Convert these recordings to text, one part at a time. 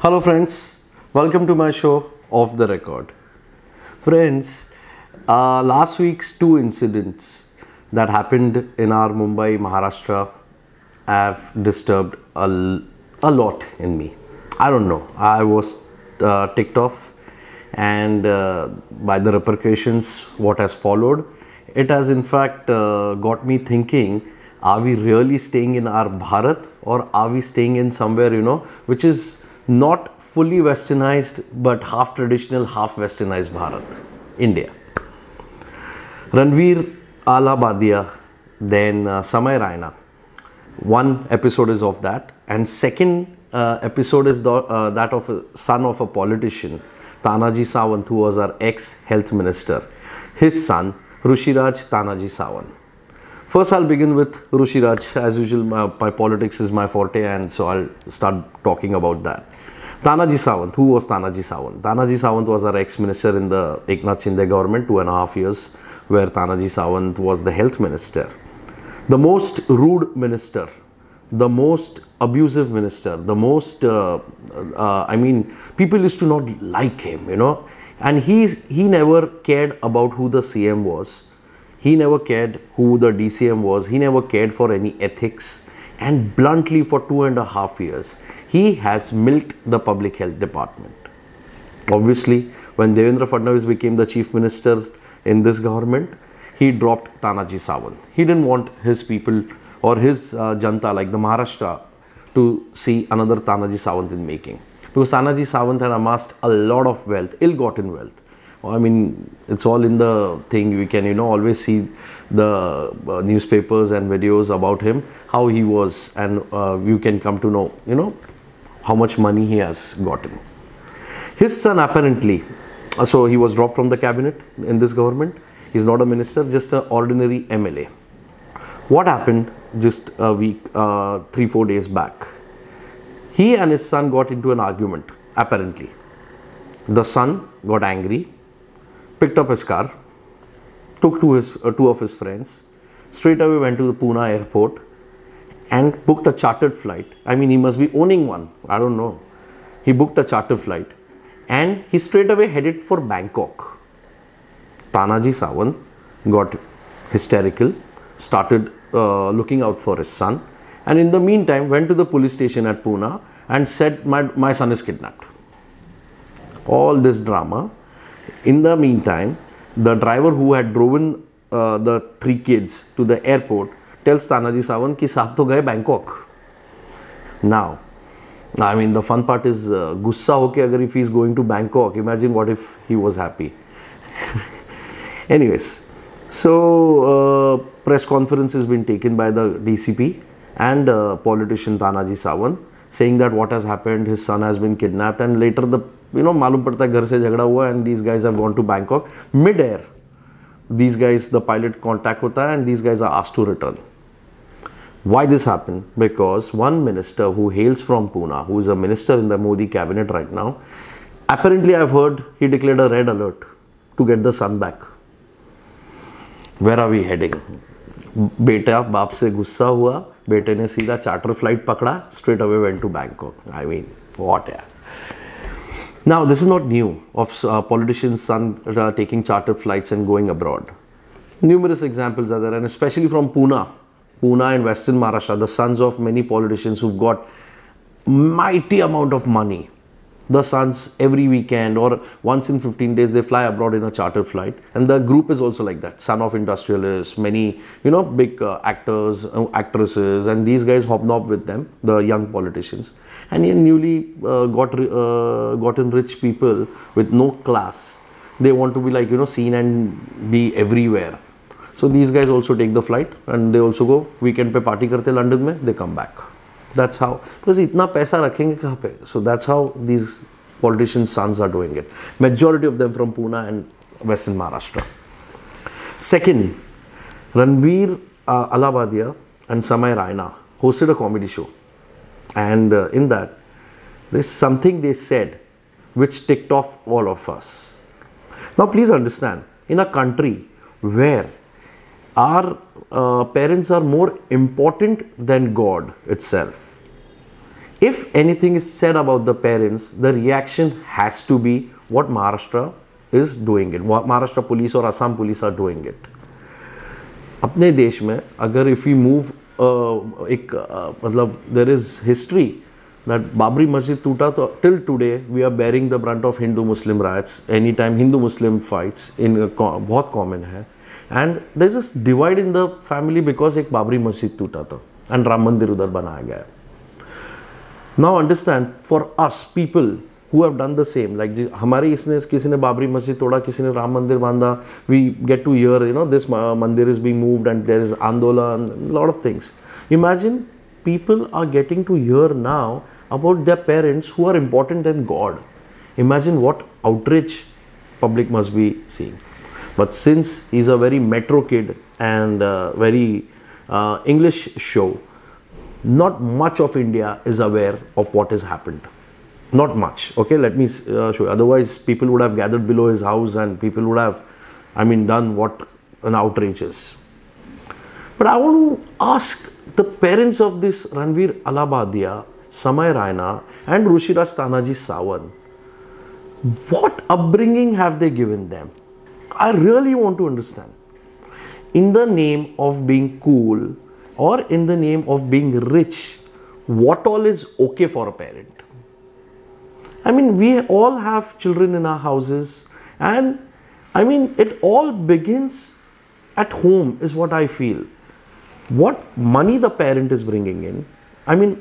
Hello friends, welcome to my show Off the Record. Friends, last week's two incidents that happened in our Mumbai, Maharashtra have disturbed a lot in me. I don't know, I was ticked off and by the repercussions what has followed, it has in fact got me thinking, are we really staying in our Bharat or are we staying in somewhere, which is not fully westernized but half traditional, half westernized Bharat, India. Ranveer Badia, then Samay Raina. One episode is of that, and second episode is that of a son of a politician, Tanaji Sawant, who was our ex-health minister. His son, Rushiraj Tanaji Sawant. First, I'll begin with Rushiraj. As usual, my politics is my forte, and so I'll start talking about that. Tanaji Sawant. Who was Tanaji Sawant? Tanaji Sawant was our ex-minister in the Eknath Shinde government, 2.5 years, where Tanaji Sawant was the health minister. The most rude minister, the most abusive minister, the most, people used to not like him, and he never cared about who the CM was. He never cared who the DCM was. He never cared for any ethics. And bluntly, for 2.5 years, he has milked the public health department. Obviously, when Devendra Fadnavis became the chief minister in this government, he dropped Tanaji Sawant. He didn't want his people or his Janta, like the Maharashtra, to see another Tanaji Sawant in making. Because Tanaji Sawant had amassed a lot of wealth, ill-gotten wealth. I mean, it's all in the thing. We can, always see the newspapers and videos about him, how he was, and you can come to know, how much money he has gotten. His son apparently, so he was dropped from the cabinet in this government. He's not a minister, just an ordinary MLA. What happened just a week, 3-4 days back? He and his son got into an argument, apparently. The son got angry, picked up his car, took two of his friends, straight away went to the Pune airport and booked a chartered flight. I mean, he must be owning one. I don't know. He booked a charter flight and he straight away headed for Bangkok. Tanaji Sawant got hysterical, started looking out for his son, and in the meantime went to the police station at Pune and said, my son is kidnapped. All this drama. In the meantime, the driver who had driven the 3 kids to the airport tells Tanaji Sawant ki saab to gaye Bangkok. Now, I mean, the fun part is gussa hoke agar if he is going to Bangkok, imagine what if he was happy. Anyways, so press conference has been taken by the DCP and politician Tanaji Sawant, saying that what has happened, his son has been kidnapped, and later the मालूम पड़ता है घर से झगड़ा हुआ and these guys have gone to Bangkok. Mid-air, these guys, the pilot contact होता है and these guys are asked to return. Why this happened? Because one minister who hails from Pune, who is a minister in the Modi cabinet right now, apparently I've heard he declared a red alert to get the son back. Where are we heading? बेटा बाप से गुस्सा हुआ, बेटे ने सीधा charter flight पकड़ा, straight away went to Bangkok. I mean, what? Now, this is not new of politicians' son taking chartered flights and going abroad. Numerous examples are there, and especially from Pune in Western Maharashtra, the sons of many politicians who've got mighty amount of money. The sons every weekend or once in 15 days, they fly abroad in a chartered flight. And the group is also like that. Son of industrialists, many, big actors, actresses, and these guys hobnob with them, the young politicians. And newly gotten rich people with no class. They want to be seen and be everywhere. So these guys also take the flight and they also go weekend pe party karte London mein, they come back. That's how, because itna paisa rakhenge kahan pe? So that's how these politicians' sons are doing it. Majority of them from Pune and Western Maharashtra. Second, Ranveer Badia and Samay Raina hosted a comedy show. And in that, there's something they said which ticked off all of us. Now please understand, in a country where our parents are more important than God itself, if anything is said about the parents, the reaction has to be what Maharashtra is doing it, what Maharashtra police or Assam police are doing it. अपने देश में अगर if we move मतलब there is history that Babri Masjid टूटा तो till today we are bearing the brunt of Hindu-Muslim riots. Anytime Hindu-Muslim fights in बहुत common है, and there is this divide in the family because एक बाबरी मस्जिद टूटा था and Ram मंदिर उधर बनाया गया है. Now understand, for us people who have done the same, like हमारे इसने किसी ने बाबरी मस्जिद तोड़ा, किसी ने राम मंदिर बांधा, we get to hear, you know, this मंदिर is being moved and there is आंदोलन, a lot of things. Imagine people are getting to hear now about their parents who are important than God. Imagine what outrage public must be seeing. But since he's a very metro kid and very English show, not much of India is aware of what has happened. Not much. Okay, let me show you. Otherwise, people would have gathered below his house and people would have, done what an outrage is. But I want to ask the parents of this Ranveer Alabadia, Samay and Rushiraj Sawant, what upbringing have they given them? I really want to understand. In the name of being cool or in the name of being rich, what all is okay for a parent? We all have children in our houses, and it all begins at home is what I feel. What money the parent is bringing in,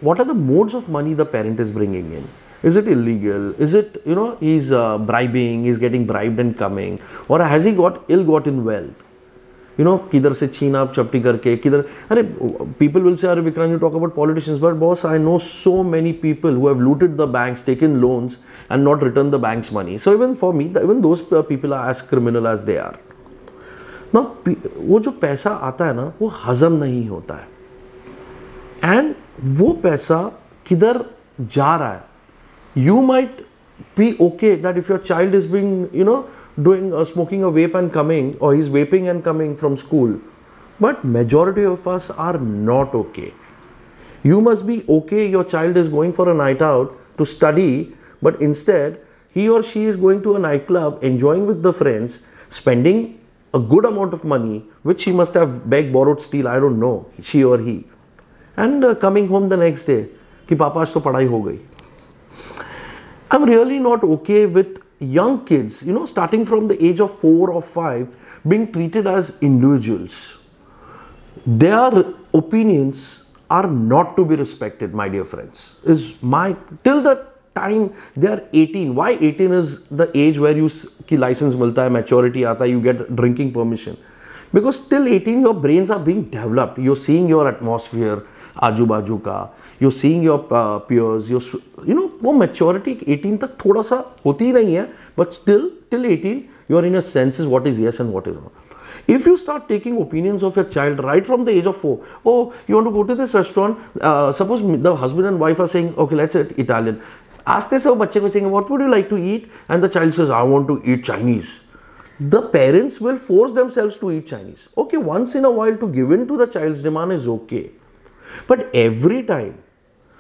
what are the modes of money the parent is bringing in? Is it illegal? Is it, he's bribing, he's getting bribed and coming, or has he got ill-gotten wealth? किधर से छीना चपटी करके किधर people will say, Vikrant, you talk about politicians, but boss, I know so many people who have looted the banks, taken loans and not returned the bank's money. So even for me, even those people are as criminal as they are. Now, वो जो पैसा आता है ना, वो हजम नहीं होता है, and वो पैसा किधर जा रहा है? You might be okay that if your child is being, doing smoking a vape and coming, or he's vaping and coming from school, but majority of us are not okay. You must be okay your child is going for a night out to study, but instead he or she is going to a nightclub, enjoying with the friends, spending a good amount of money, which he must have begged, borrowed, steal, I don't know, she or he, and coming home the next day कि पापा आज तो पढ़ाई हो गई. I'm really not okay with young kids, starting from the age of 4 or 5, being treated as individuals. Their opinions are not to be respected, my dear friends. Till the time they are 18. Why 18 is the age where you license milta hai, maturity aata hai, you get drinking permission? Because till 18 your brains are being developed. You're seeing your atmosphere, आजू बाजू का, you're seeing your peers, वो maturity 18 तक थोड़ा सा होती ही नहीं है, but still till 18 you're in your senses what is yes and what is no. If you start taking opinions of your child right from the age of 4, oh, you want to go to this restaurant, suppose the husband and wife are saying, okay, let's eat Italian. आस्ते से वो बच्चे को saying, what would you like to eat? And the child says, I want to eat Chinese. The parents will force themselves to eat Chinese. Okay, once in a while to give in to the child's demand is okay. But every time,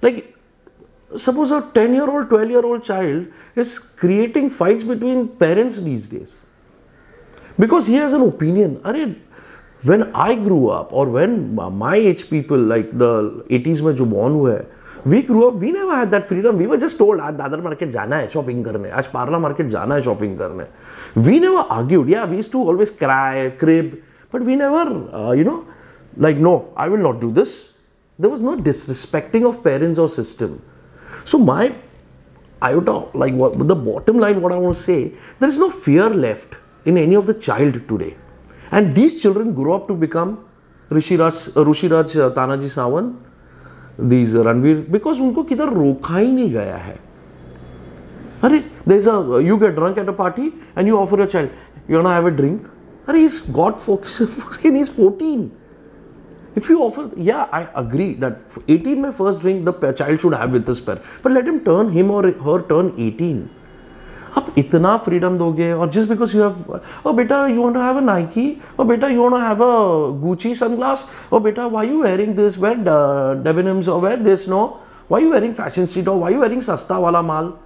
like suppose a 10-year-old, 12-year-old child is creating fights between parents these days because he has an opinion. When I grew up, or when my age people, like the 80s mein jo born hue hai, we grew up, we never had that freedom. We were just told, आज Dadar market जाना है shopping करने, आज पार्ला market जाना है shopping करने. We never argued. Yeah, we used to always cry, crib, but we never, like, no, I will not do this. There was no disrespecting of parents or system. So the bottom line, what I want to say, there is no fear left in any of the child today. And these children grow up to become Rushiraj Sawant, these Ranveer, because उनको किधर रोका ही नहीं गया है. You get drunk at a party and you offer your child, you want to have a drink? He's 14. If you offer, yeah, I agree that 18 my first drink the child should have with his parent, but let him or her turn 18. आप इतना freedom दोगे, or just because you have, oh beta, you want to have a Nike, oh beta, you want to have a Gucci sunglass, oh beta, why are you wearing this, wear Debenhams or wear this, no, Why are you wearing fashion street, or why are you wearing sasta wala mal?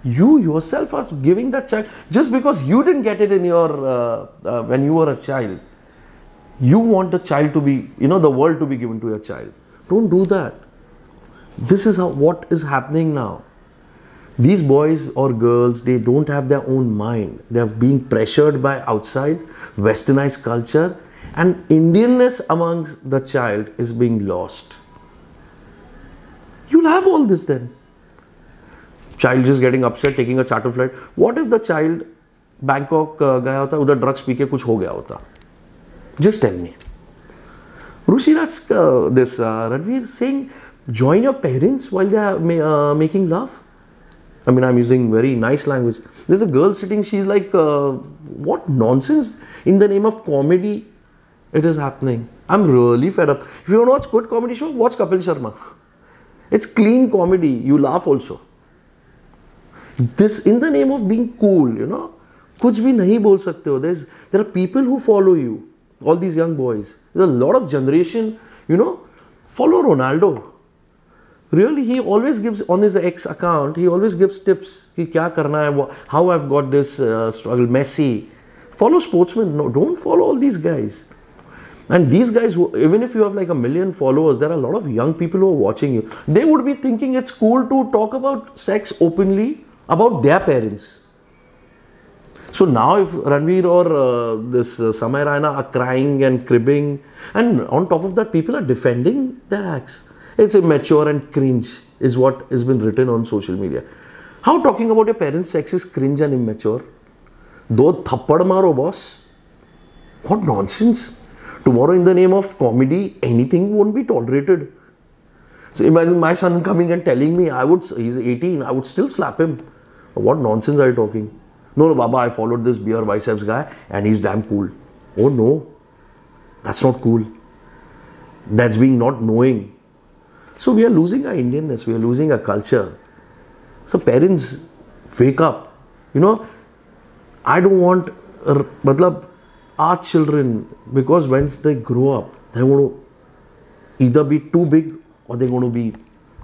You yourself are giving that child, just because you didn't get it in your when you were a child. You want the child to be, the world to be given to your child. Don't do that. This is what is happening now. These boys or girls, they don't have their own mind. They are being pressured by outside, westernized culture, and Indianness amongst the child is being lost. You'll have all this then. Child just getting upset, taking a charter flight. What if the child Bangkok gaya hota, udhar drugs pee ke kuch ho gaya hota? Just tell me. Rushiraj, Ranveer saying, join your parents while they are making love. I mean, I'm using very nice language. There's a girl sitting, she's like, what nonsense in the name of comedy it is happening. I'm really fed up. If you want to watch good comedy show, watch Kapil Sharma. It's clean comedy. You laugh also. This in the name of being cool, kuch bhi nahi bol sakte ho. There are people who follow you. All these young boys. There's a lot of generation, follow Ronaldo. Really, he always gives on his X account, he always gives tips. Ki kya karna hai, how I've got this struggle. Messi. Follow sportsmen. No, don't follow all these guys. And these guys, even if you have like 1 million followers, there are a lot of young people who are watching you. They would be thinking it's cool to talk about sex openly about their parents. So now if Ranveer or this Samay Raina are crying and cribbing, and on top of that people are defending their acts. It's immature and cringe is what has been written on social media. How talking about your parents' sex is cringe and immature? Do thappad maro, boss. What nonsense. Tomorrow in the name of comedy, anything won't be tolerated. So imagine my son coming and telling me, he's 18, I would still slap him. What nonsense are you talking? No, Baba, I followed this beer biceps guy and he's damn cool. Oh no, that's not cool. That's being not knowing. So we are losing our Indianness, we are losing our culture. So parents, wake up. I don't want, our children, because once they grow up, they're going to either be too big or they're going to be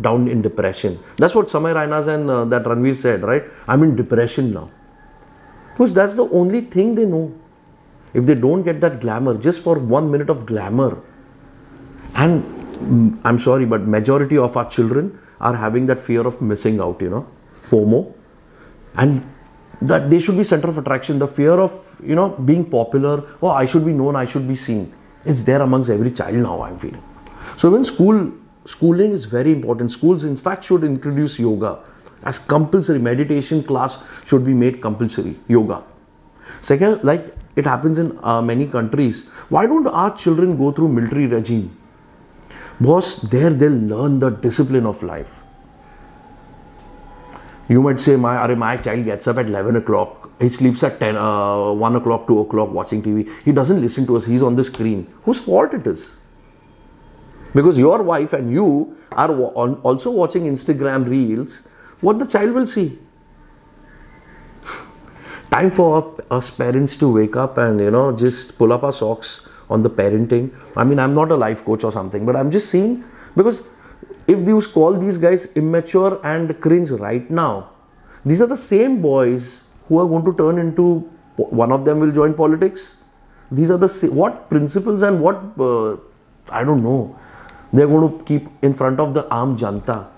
down in depression. That's what Samay Rainas and that Ranveer said, right? I'm in depression now. Because that's the only thing they know. If they don't get that glamour, just for 1 minute of glamour, and I'm sorry, but majority of our children are having that fear of missing out, FOMO, and that they should be center of attraction. The fear of, being popular, oh, I should be known, I should be seen. It's there amongst every child now, I'm feeling. So when schooling is very important. Schools, in fact, should introduce yoga as compulsory. Meditation class should be made compulsory, yoga. Second, like it happens in many countries, why don't our children go through military regime? Boss, there they'll learn the discipline of life. You might say, my child gets up at 11 o'clock. He sleeps at 1 o'clock, 2 o'clock watching TV. He doesn't listen to us. He's on the screen. Whose fault it is? Because your wife and you are also watching Instagram reels. What the child will see? Time for us parents to wake up and, just pull up our socks on the parenting. I mean, I'm not a life coach or something, but I'm just saying, because if you call these guys immature and cringe right now, these are the same boys who are going to turn into, one of them will join politics. These are what principles and what, I don't know, they're going to keep in front of the armed janta.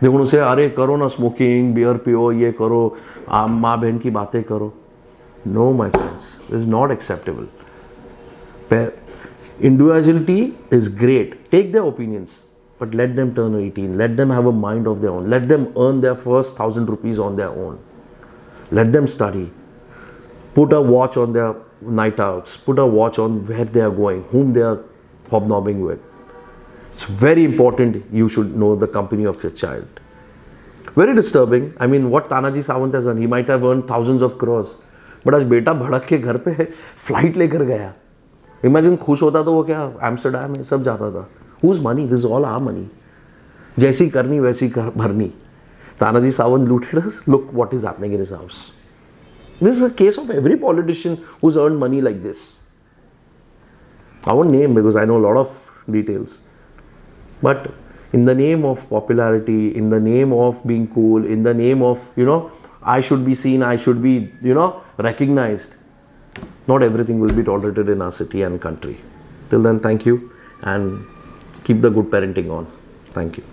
They're going to say, "Arey karo na smoking, beer piyo, ye karo, maa behan ki baatein karo." No, my friends, this is not acceptable. Individuality is great. Take their opinions, but let them turn 18. Let them have a mind of their own. Let them earn their first 1,000 rupees on their own. Let them study. Put a watch on their night outs. Put a watch on where they are going, whom they are hobnobbing with. It's very important you should know the company of your child. Very disturbing. I mean, what Tanaji Sawant has earned, he might have earned thousands of crores. But आज बेटा भड़क के घर पे flight लेकर गया. Imagine खुश होता तो वो क्या एम्स्टरडैम में सब जाता था. Whose money? This is all our money. जैसी करनी वैसी भरनी. Tanaji Sawant looted us. Look what is happening in his house. This is a case of every politician who's earned money like this. I won't name because I know a lot of details. But in the name of popularity, in the name of being cool, in the name of, I should be seen, I should be, recognized, not everything will be tolerated in our city and country. Till then, thank you, and keep the good parenting on. Thank you.